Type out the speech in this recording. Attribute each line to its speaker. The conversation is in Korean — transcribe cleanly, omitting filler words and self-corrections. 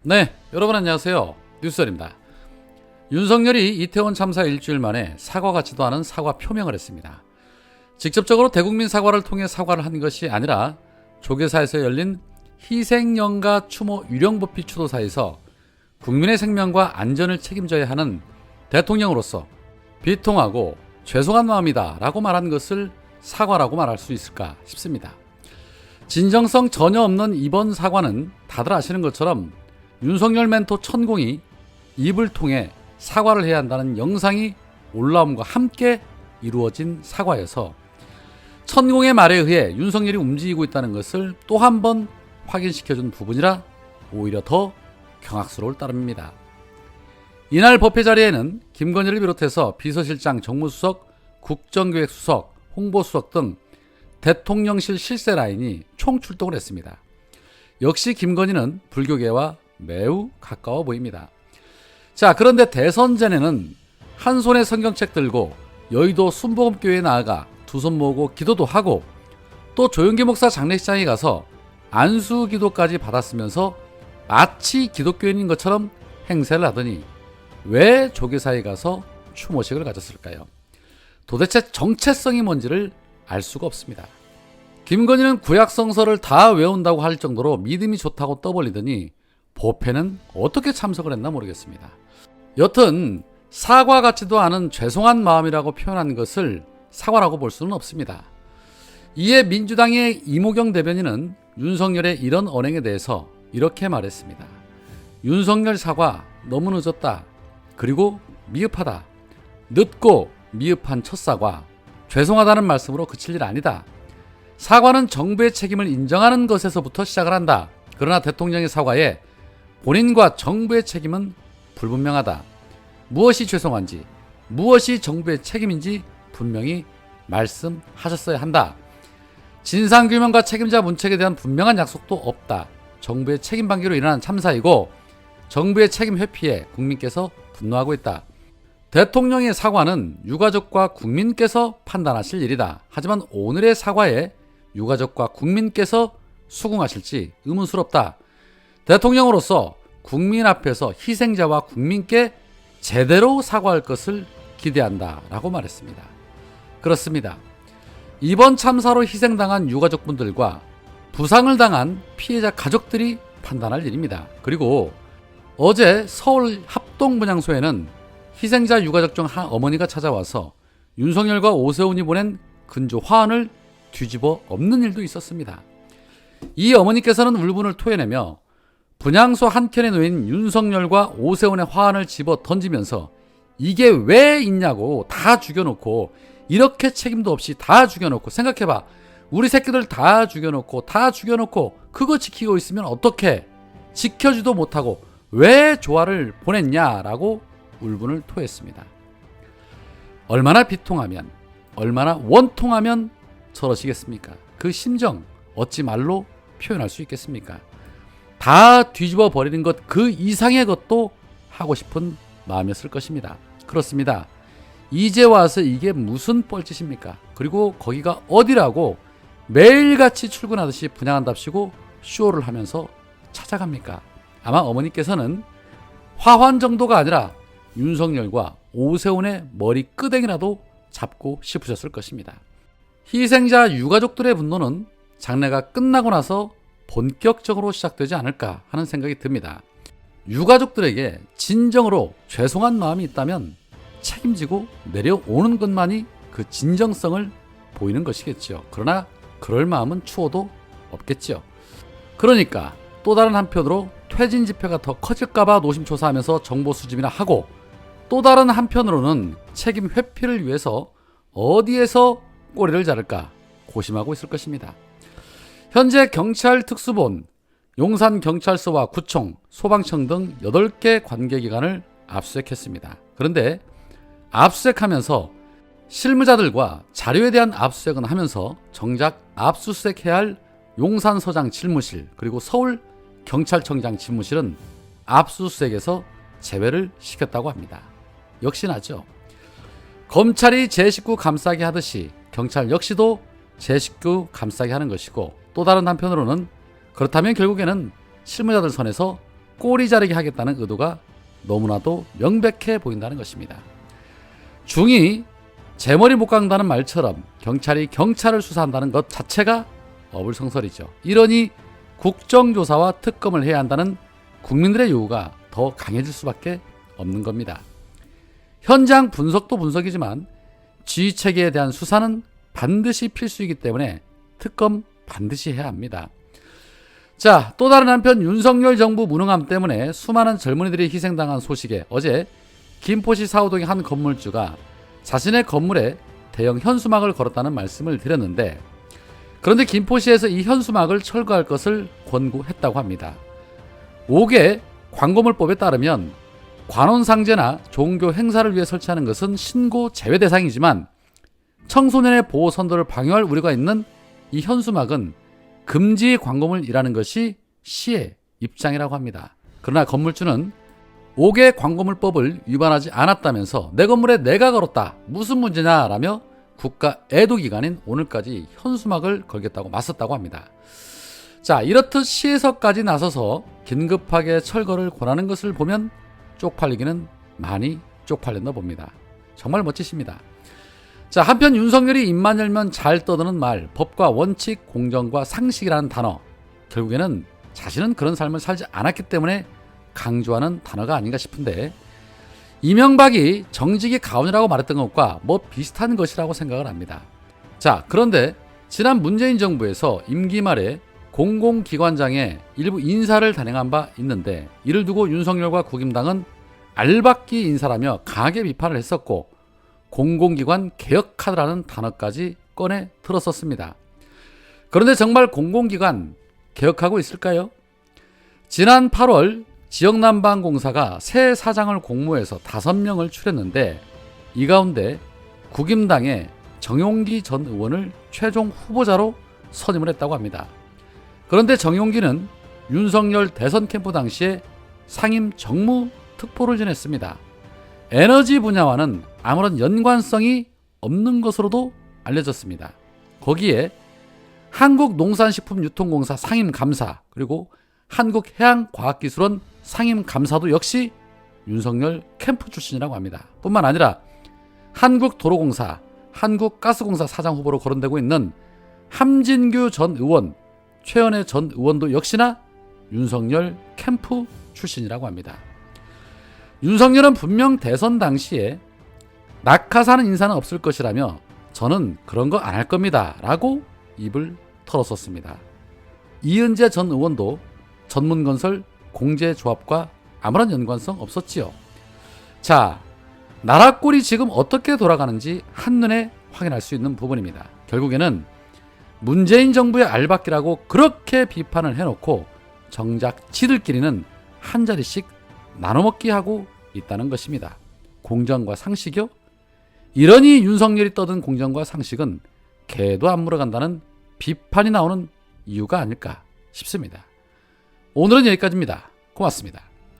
Speaker 1: 네, 여러분 안녕하세요. 뉴스원입니다. 윤석열이 이태원 참사 일주일 만에 사과 같지도 않은 사과 표명을 했습니다. 직접적으로 대국민 사과를 통해 사과를 한 것이 아니라 조계사에서 열린 희생연가 추모 유령법비 추도사에서 국민의 생명과 안전을 책임져야 하는 대통령으로서 비통하고 죄송한 마음이다 라고 말한 것을 사과라고 말할 수 있을까 싶습니다. 진정성 전혀 없는 이번 사과는 다들 아시는 것처럼 윤석열 멘토 천공이 입을 통해 사과를 해야 한다는 영상이 올라옴과 함께 이루어진 사과여서 천공의 말에 의해 윤석열이 움직이고 있다는 것을 또 한 번 확인시켜준 부분이라 오히려 더 경악스러울 따름입니다. 이날 법회 자리에는 김건희를 비롯해서 비서실장, 정무수석, 국정기획수석, 홍보수석 등 대통령실 실세 라인이 총출동을 했습니다. 역시 김건희는 불교계와 매우 가까워 보입니다. 자, 그런데 대선 전에는 한 손에 성경책 들고 여의도 순복음교회에 나아가 두 손 모으고 기도도 하고 또 조영기 목사 장례식장에 가서 안수 기도까지 받았으면서 마치 기독교인인 것처럼 행세를 하더니 왜 조계사에 가서 추모식을 가졌을까요? 도대체 정체성이 뭔지를 알 수가 없습니다. 김건희는 구약성서를 다 외운다고 할 정도로 믿음이 좋다고 떠벌리더니 법회는 어떻게 참석을 했나 모르겠습니다. 여튼 사과 같지도 않은 죄송한 마음이라고 표현한 것을 사과라고 볼 수는 없습니다. 이에 민주당의 이모경 대변인은 윤석열의 이런 언행에 대해서 이렇게 말했습니다. 윤석열 사과 너무 늦었다. 그리고 미흡하다. 늦고 미흡한 첫 사과. 죄송하다는 말씀으로 그칠 일 아니다. 사과는 정부의 책임을 인정하는 것에서부터 시작을 한다. 그러나 대통령의 사과에 본인과 정부의 책임은 불분명하다. 무엇이 죄송한지, 무엇이 정부의 책임인지 분명히 말씀하셨어야 한다. 진상규명과 책임자 문책에 대한 분명한 약속도 없다. 정부의 책임 방기로 일어난 참사이고 정부의 책임 회피에 국민께서 분노하고 있다. 대통령의 사과는 유가족과 국민께서 판단하실 일이다. 하지만 오늘의 사과에 유가족과 국민께서 수긍하실지 의문스럽다. 대통령으로서 국민 앞에서 희생자와 국민께 제대로 사과할 것을 기대한다 라고 말했습니다. 그렇습니다. 이번 참사로 희생당한 유가족분들과 부상을 당한 피해자 가족들이 판단할 일입니다. 그리고 어제 서울 합동분향소에는 희생자 유가족 중 한 어머니가 찾아와서 윤석열과 오세훈이 보낸 근조 화환을 뒤집어 엎는 일도 있었습니다. 이 어머니께서는 울분을 토해내며 분향소 한켠에 놓인 윤석열과 오세훈의 화환을 집어 던지면서 이게 왜 있냐고 다 죽여놓고 이렇게 책임도 없이 다 죽여놓고 생각해봐. 우리 새끼들 다 죽여놓고 그거 지키고 있으면 어떡해. 지켜주도 못하고 왜 조화를 보냈냐라고 울분을 토했습니다. 얼마나 비통하면 얼마나 원통하면 저러시겠습니까? 그 심정 어찌 말로 표현할 수 있겠습니까? 다 뒤집어 버리는 것 그 이상의 것도 하고 싶은 마음이었을 것입니다. 그렇습니다. 이제 와서 이게 무슨 뻘짓입니까? 그리고 거기가 어디라고 매일같이 출근하듯이 분양한답시고 쇼를 하면서 찾아갑니까? 아마 어머니께서는 화환 정도가 아니라 윤석열과 오세훈의 머리 끄댕이라도 잡고 싶으셨을 것입니다. 희생자 유가족들의 분노는 장례가 끝나고 나서 본격적으로 시작되지 않을까 하는 생각이 듭니다. 유가족들에게 진정으로 죄송한 마음이 있다면 책임지고 내려오는 것만이 그 진정성을 보이는 것이겠죠. 그러나 그럴 마음은 추호도 없겠죠. 그러니까 또 다른 한편으로 퇴진 집회가 더 커질까봐 노심초사하면서 정보 수집이나 하고 또 다른 한편으로는 책임 회피를 위해서 어디에서 꼬리를 자를까 고심하고 있을 것입니다. 현재 경찰 특수본, 용산경찰서와 구청, 소방청 등 8개 관계기관을 압수수색했습니다. 그런데 압수수색하면서 실무자들과 자료에 대한 압수수색은 하면서 정작 압수수색해야 할 용산서장 집무실 그리고 서울경찰청장 집무실은 압수수색에서 제외를 시켰다고 합니다. 역시나죠. 검찰이 제 식구 감싸게 하듯이 경찰 역시도 제 식구 감싸게 하는 것이고 또 다른 한편으로는 그렇다면 결국에는 실무자들 선에서 꼬리 자르게 하겠다는 의도가 너무나도 명백해 보인다는 것입니다. 중이 제 머리 못 깎는다는 말처럼 경찰이 경찰을 수사한다는 것 자체가 어불성설이죠. 이러니 국정조사와 특검을 해야 한다는 국민들의 요구가 더 강해질 수밖에 없는 겁니다. 현장 분석도 분석이지만 지휘체계에 대한 수사는 반드시 필수이기 때문에 특검 반드시 해야 합니다. 자, 또 다른 한편 윤석열 정부 무능함 때문에 수많은 젊은이들이 희생당한 소식에 어제 김포시 사호동의 한 건물주가 자신의 건물에 대형 현수막을 걸었다는 말씀을 드렸는데, 그런데 김포시에서 이 현수막을 철거할 것을 권고했다고 합니다. 5개 광고물법에 따르면 관혼상제나 종교 행사를 위해 설치하는 것은 신고 제외 대상이지만 청소년의 보호 선도를 방해할 우려가 있는 이 현수막은 금지 광고물이라는 것이 시의 입장이라고 합니다. 그러나 건물주는 5개 광고물법을 위반하지 않았다면서 내 건물에 내가 걸었다, 무슨 문제냐 라며 국가 애도기간인 오늘까지 현수막을 걸겠다고 맞섰다고 합니다. 자, 이렇듯 시에서까지 나서서 긴급하게 철거를 권하는 것을 보면 쪽팔리기는 많이 쪽팔렸나 봅니다. 정말 멋지십니다. 자, 한편 윤석열이 입만 열면 잘 떠드는 말, 법과 원칙, 공정과 상식이라는 단어, 결국에는 자신은 그런 삶을 살지 않았기 때문에 강조하는 단어가 아닌가 싶은데, 이명박이 정직이 가온이라고 말했던 것과 뭐 비슷한 것이라고 생각을 합니다. 자, 그런데 지난 문재인 정부에서 임기 말에 공공기관장의 일부 인사를 단행한 바 있는데, 이를 두고 윤석열과 국임당은 알박기 인사라며 강하게 비판을 했었고 공공기관 개혁하라는 단어까지 꺼내 들었었습니다. 그런데 정말 공공기관 개혁하고 있을까요? 지난 8월 지역난방공사가 새 사장을 공모해서 5명을 추렸는데 이 가운데 국임당의 정용기 전 의원을 최종 후보자로 선임을 했다고 합니다. 그런데 정용기는 윤석열 대선 캠프 당시에 상임 정무특보를 지냈습니다. 에너지 분야와는 아무런 연관성이 없는 것으로도 알려졌습니다. 거기에 한국농산식품유통공사 상임감사, 그리고 한국해양과학기술원 상임감사도 역시 윤석열 캠프 출신이라고 합니다. 뿐만 아니라 한국도로공사, 한국가스공사 사장 후보로 거론되고 있는 함진규 전 의원, 최연애 전 의원도 역시나 윤석열 캠프 출신이라고 합니다. 윤석열은 분명 대선 당시에 낙하사는 인사는 없을 것이라며 저는 그런 거 안 할 겁니다 라고 입을 털었었습니다. 이은재 전 의원도 전문건설 공제조합과 아무런 연관성 없었지요. 자, 나라 꼴이 지금 어떻게 돌아가는지 한눈에 확인할 수 있는 부분입니다. 결국에는 문재인 정부의 알박기라고 그렇게 비판을 해놓고 정작 지들끼리는 한 자리씩 나눠먹기 하고 있다는 것입니다. 공정과 상식이요? 이러니 윤석열이 떠든 공정과 상식은 개도 안 물어간다는 비판이 나오는 이유가 아닐까 싶습니다. 오늘은 여기까지입니다. 고맙습니다.